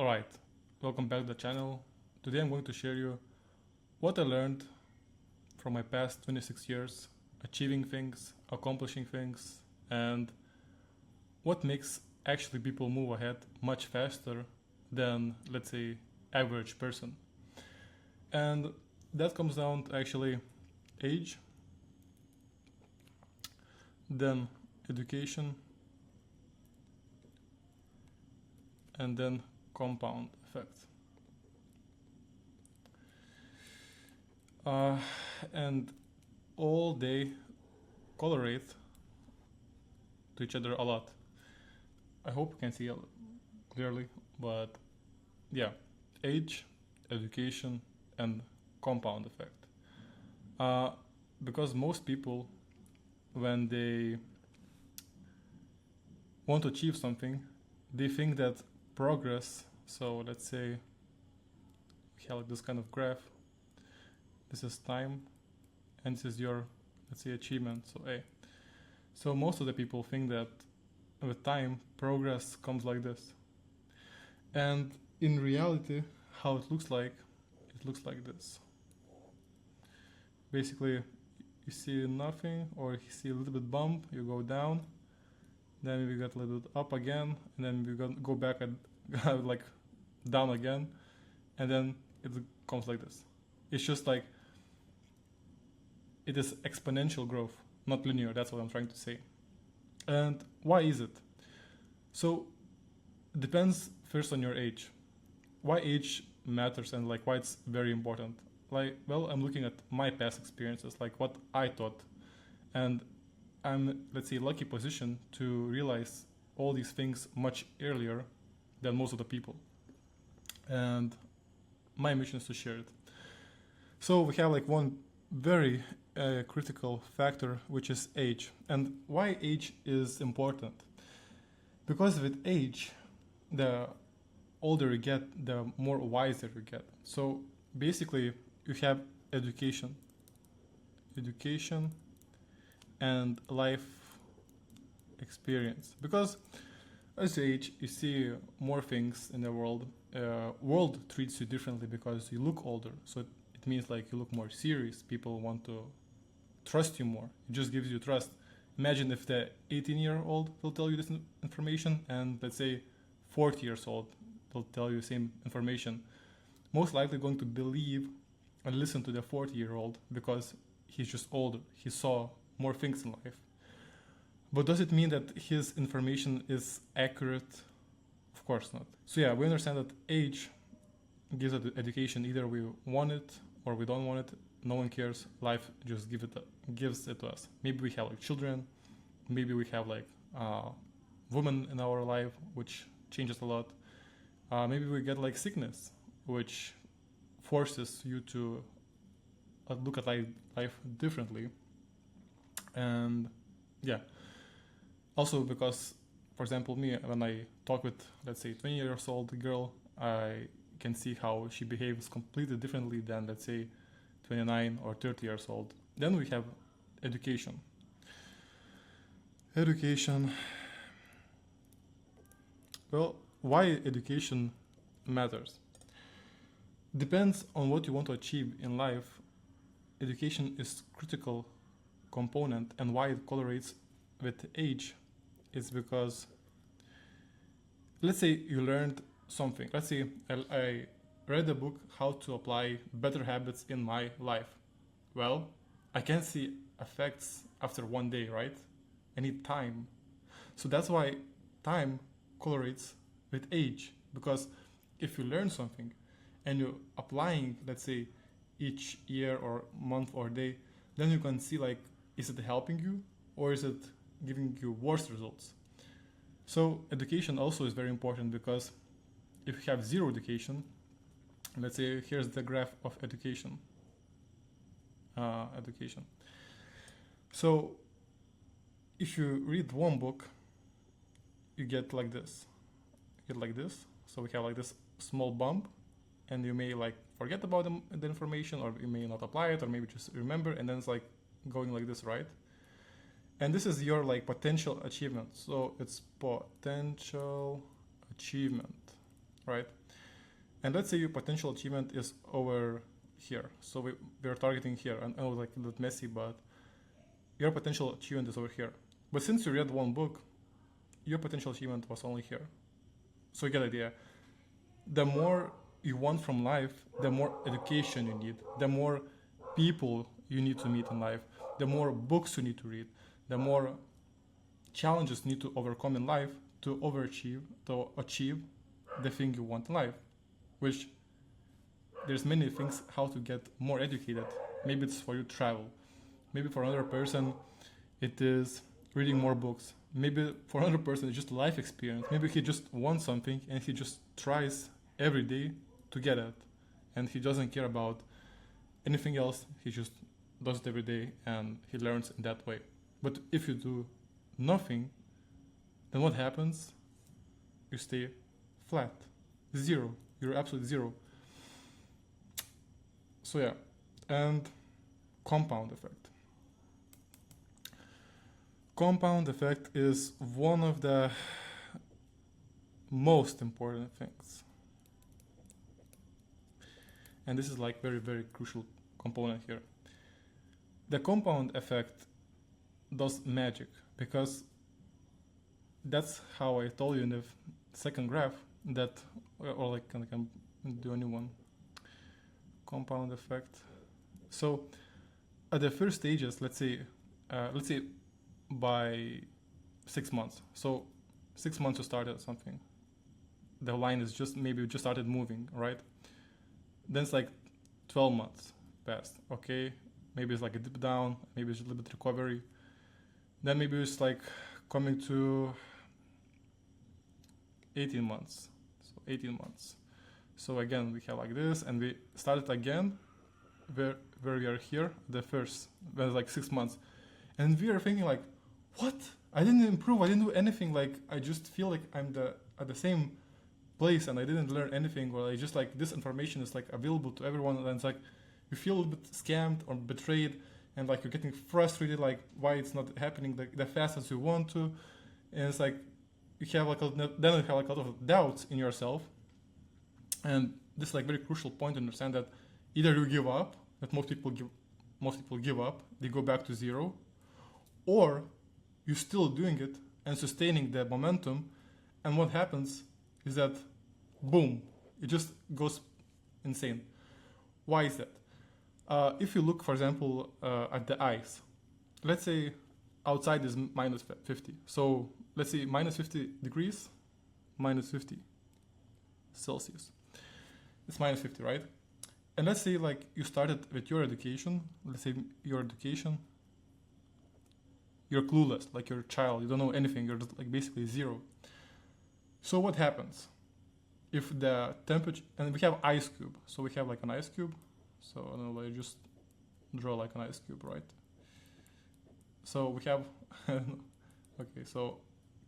Alright, welcome back to the channel. Today I'm going to share you what I learned from my past 26 years, achieving things, accomplishing things, and what makes actually people move ahead much faster than, let's say, average person. And that comes down to actually age, then education, and then compound effect. And all they correlate to each other a lot. I hope you can see it clearly, but yeah, age, education, and compound effect. Because most people, when they want to achieve something, they think that progress, so let's say we have like this kind of graph, this is time, and this is your, let's say, achievement, so A. So most of the people think that with time, progress comes like this. And in reality, how it looks like this. Basically, you see nothing, or you see a little bit bump, you go down, then we get a little bit up again, and then we go back and like down again, and then it comes like this. It's just like, it is exponential growth, not linear. That's what I'm trying to say. And why is it? So it depends first on your age. Why age matters and like why it's very important. Like, well, I'm looking at my past experiences, like what I thought, and I'm, let's say, lucky position to realize all these things much earlier than most of the people. And my mission is to share it. So we have like one very critical factor, which is age. And why age is important? Because with age, the older you get, the more wiser you get. So basically, you have education and life experience. Because as you age, you see more things in the world. World treats you differently because you look older. So it means like you look more serious. People want to trust you more. It just gives you trust. Imagine if the 18-year-old will tell you this information, and let's say 40 years old will tell you the same information. Most likely going to believe and listen to the 40-year-old because he's just older. He saw more things in life. But does it mean that his information is accurate? Of course not. So yeah, we understand that age gives us education. Either we want it or we don't want it. No one cares. Life just gives it to us. Maybe we have like children. Maybe we have like women in our life, which changes a lot. Maybe we get like sickness, which forces you to look at life differently. And yeah, also because, for example, me, when I talk with, let's say, 20 years old girl, I can see how she behaves completely differently than, let's say, 29 or 30 years old. Then we have education. Well, why education matters? Depends on what you want to achieve in life. Education is critical component, and why it correlates with age is because, let's say you learned something. Let's say I read a book, How to Apply Better Habits in My Life. Well, I can't see effects after one day, right? I need time. So that's why time correlates with age, because if you learn something and you're applying, let's say, each year or month or day, then you can see like, is it helping you or is it giving you worse results? So education also is very important, because if you have zero education, let's say here's the graph of education. So if you read one book, you get like this. So we have like this small bump, and you may like forget about the information, or you may not apply it, or maybe just remember, and then it's like going like this, right? And this is your like potential achievement. So it's potential achievement, right? And let's say your potential achievement is over here. So we're targeting here. And I know like a bit messy, but your potential achievement is over here. But since you read one book, your potential achievement was only here. So you get the idea. The more you want from life, the more education you need, the more people you need to meet in life, the more books you need to read, the more challenges you need to overcome in life to achieve the thing you want in life. Which there's many things how to get more educated. Maybe it's for you to travel. Maybe for another person it is reading more books. Maybe for another person it's just life experience. Maybe he just wants something and he just tries every day to get it. And he doesn't care about anything else. He just does it every day and he learns in that way. But if you do nothing, then what happens? You stay flat. Zero. You're absolutely zero. So yeah. And compound effect. Compound effect is one of the most important things. And this is like very, very crucial component here. The compound effect does magic, because that's how I told you in the second graph that, or like I can do a new one. Compound effect. So at the first stages, let's say by 6 months. So 6 months you started something. The line is just maybe just started moving, right? Then it's like 12 months passed. Okay, maybe it's like a dip down, maybe it's a little bit recovery. Then maybe it's like coming to 18 months. So 18 months. So again, we have like this, and we started again where we are here, the first, when it's like 6 months. And we are thinking like, what? I didn't improve, I didn't do anything, like I just feel like I'm at the same place and I didn't learn anything, or I just like this information is like available to everyone, and it's like you feel a little bit scammed or betrayed, and like you're getting frustrated, like why it's not happening the fast as you want to, and it's like you have like then you have like a lot of doubts in yourself. And this is like very crucial point to understand that either you give up, that most people give up, they go back to zero, or you're still doing it and sustaining the momentum, and what happens is that boom, it just goes insane. Why is that? If you look, for example, at the ice, let's say outside is minus 50. So let's say minus 50 degrees, minus 50 Celsius. It's minus 50, right? And let's say like you started with your education. Let's say your education, you're clueless, like you're a child, you don't know anything, you're just like basically zero. So what happens? If the temperature, and we have ice cube, so we have like an ice cube. So I don't know, like just draw like an ice cube, right? So we have, okay, so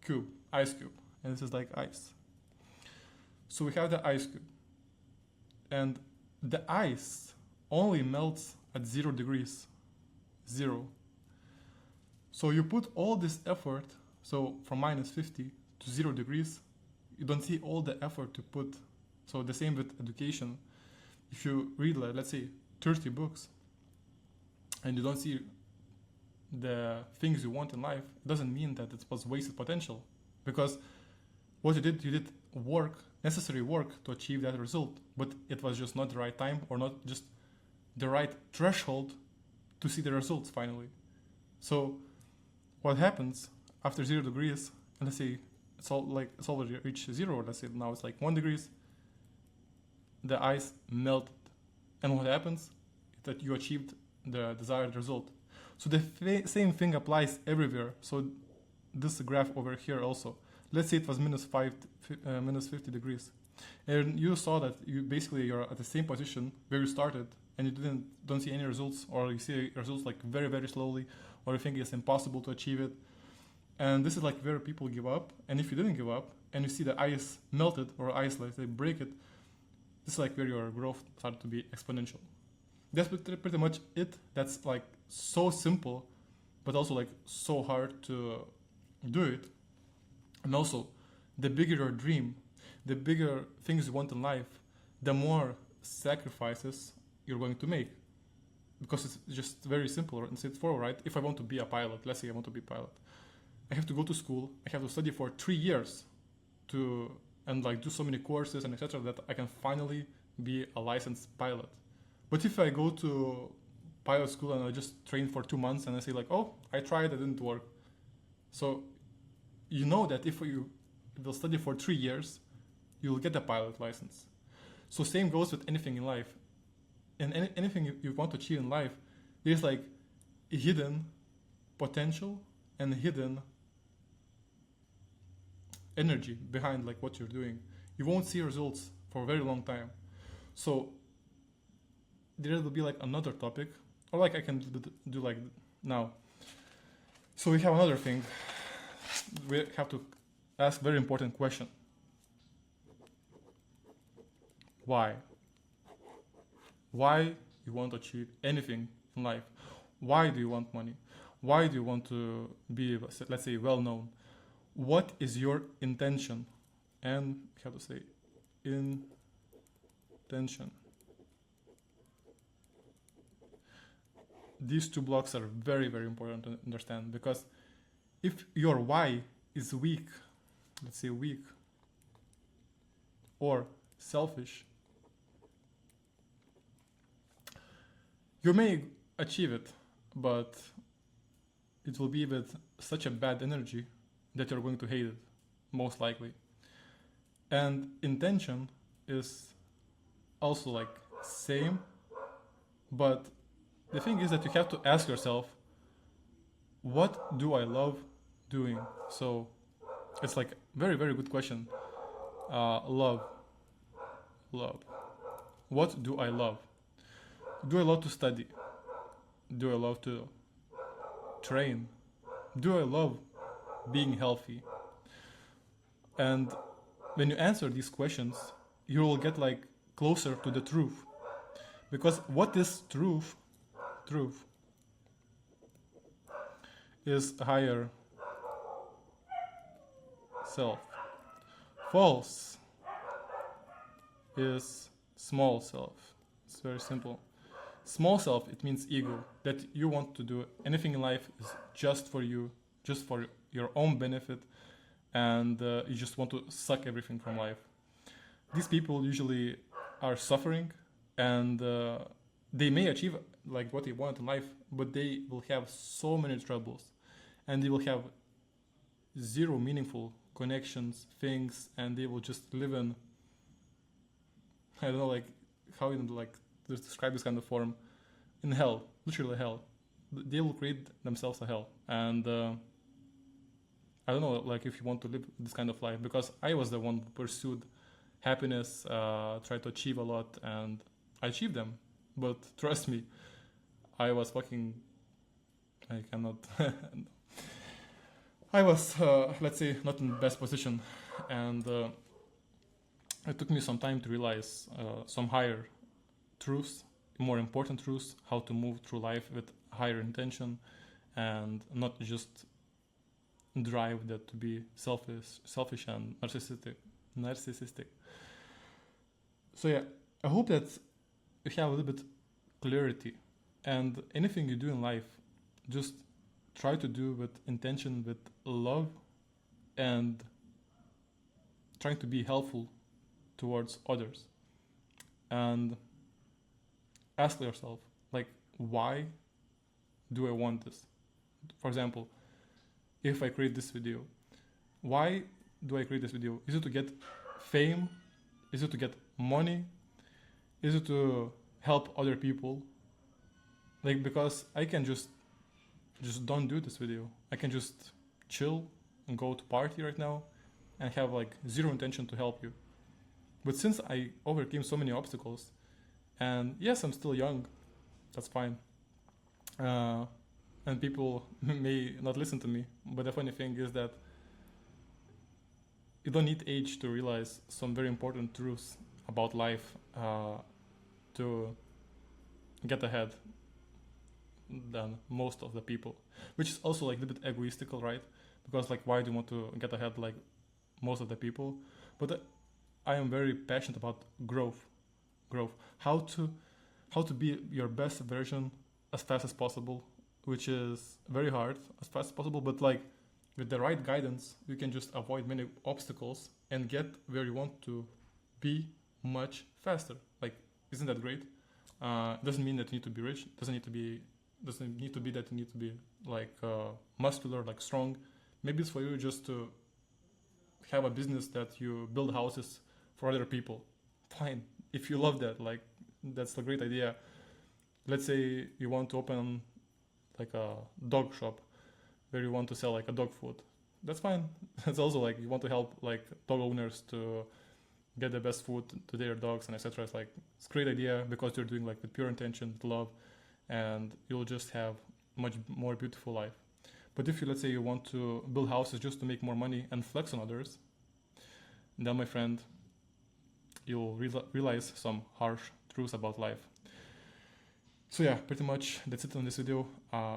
cube, ice cube, and this is like ice. So we have the ice cube, and the ice only melts at 0 degrees, 0. So you put all this effort, so from minus 50 to 0 degrees, you don't see all the effort to put. So the same with education. If you read, like, let's say, 30 books, and you don't see the things you want in life, it doesn't mean that it was wasted potential. Because what you did work, necessary work to achieve that result, but it was just not the right time, or not just the right threshold to see the results finally. So what happens after 0 degrees, and let's say it's already reached 0, let's say now it's like 1 degrees, the ice melted. And what happens is that you achieved the desired result. So the same thing applies everywhere. So this graph over here also. Let's say it was minus 50 degrees. And you saw that you're at the same position where you started, and you don't see any results, or you see results like very, very slowly, or you think it's impossible to achieve it. And this is like where people give up. And if you didn't give up, and you see the ice melted, or ice, like they break it, this is like where your growth started to be exponential. That's pretty much it. That's like so simple, but also like so hard to do it. And also, the bigger your dream, the bigger things you want in life, the more sacrifices you're going to make, because it's just very simple and straightforward, right? If I want to be a pilot, let's say I want to be a pilot, I have to go to school, I have to study for 3 years to and like do so many courses and etc. that I can finally be a licensed pilot. But if I go to pilot school and I just train for 2 months and I say like, oh, I tried, it didn't work. So you know that if you will study for 3 years, you'll get a pilot license. So same goes with anything in life. In anything you want to achieve in life, there's like a hidden potential and hidden energy behind like what you're doing. You won't see results for a very long time. So there will be like another topic, or like I can do like now. So we have another thing. We have to ask very important question. Why? Why you want to achieve anything in life? Why do you want money? Why do you want to be, let's say, well known? What is your intention? And how to say intention. These two blocks are very, very important to understand, because if your why is weak, let's say weak, or selfish, you may achieve it, but it will be with such a bad energy that you're going to hate it, most likely. And intention is also like same, but the thing is that you have to ask yourself, what do I love doing? So it's like very, very good question. Love. What do I love? Do I love to study? Do I love to train? Do I love being healthy? And when you answer these questions, you will get like closer to the truth. Because what is truth? Truth is higher self. False is small self. It's very simple. Small self, it means ego, that you want to do anything in life is just for you, just for your own benefit, and you just want to suck everything from life. These people usually are suffering, and they may achieve like what they want in life, but they will have so many troubles, and they will have zero meaningful connections, things, and they will just live in, I don't know, like how you like describe this kind of form, in hell, literally hell. They will create themselves a hell, and I don't know, like if you want to live this kind of life, because I was the one who pursued happiness, tried to achieve a lot, and I achieved them. But trust me, I was I cannot. I was, let's say, not in the best position, and it took me some time to realize some higher truths, more important truths, how to move through life with higher intention, and not just drive that to be selfish and narcissistic. So yeah, I hope that you have a little bit clarity, and anything you do in life, just try to do with intention, with love, and trying to be helpful towards others. And ask yourself, like, why do I want this? For example, if I create this video, why do I create this video? Is it to get fame? Is it to get money? Is it to help other people? Like, because I can just don't do this video. I can just chill and go to party right now and have like zero intention to help you. But since I overcame so many obstacles, and yes, I'm still young, that's fine. And people may not listen to me, but the funny thing is that you don't need age to realize some very important truths about life to get ahead than most of the people, which is also like a little bit egoistical, right? Because like, why do you want to get ahead like most of the people? But I am very passionate about growth. growth. How to be your best version as fast as possible, which is very hard as fast as possible, but like with the right guidance, you can just avoid many obstacles and get where you want to be much faster. Like, isn't that great? Doesn't mean that you need to be rich. Doesn't need to be that you need to be like muscular, like strong. Maybe it's for you just to have a business that you build houses for other people. Fine, if you love that, like that's a great idea. Let's say you want to open like a dog shop where you want to sell like a dog food. That's fine. That's also like you want to help like dog owners to get the best food to their dogs and etc. It's like it's a great idea because you're doing like with pure intention, with love, and you'll just have much more beautiful life. But if you, let's say, you want to build houses just to make more money and flex on others, then my friend, you'll realize some harsh truths about life. So yeah, pretty much that's it on this video.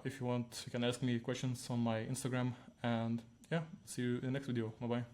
If you want, you can ask me questions on my Instagram, and yeah, see you in the next video. Bye bye.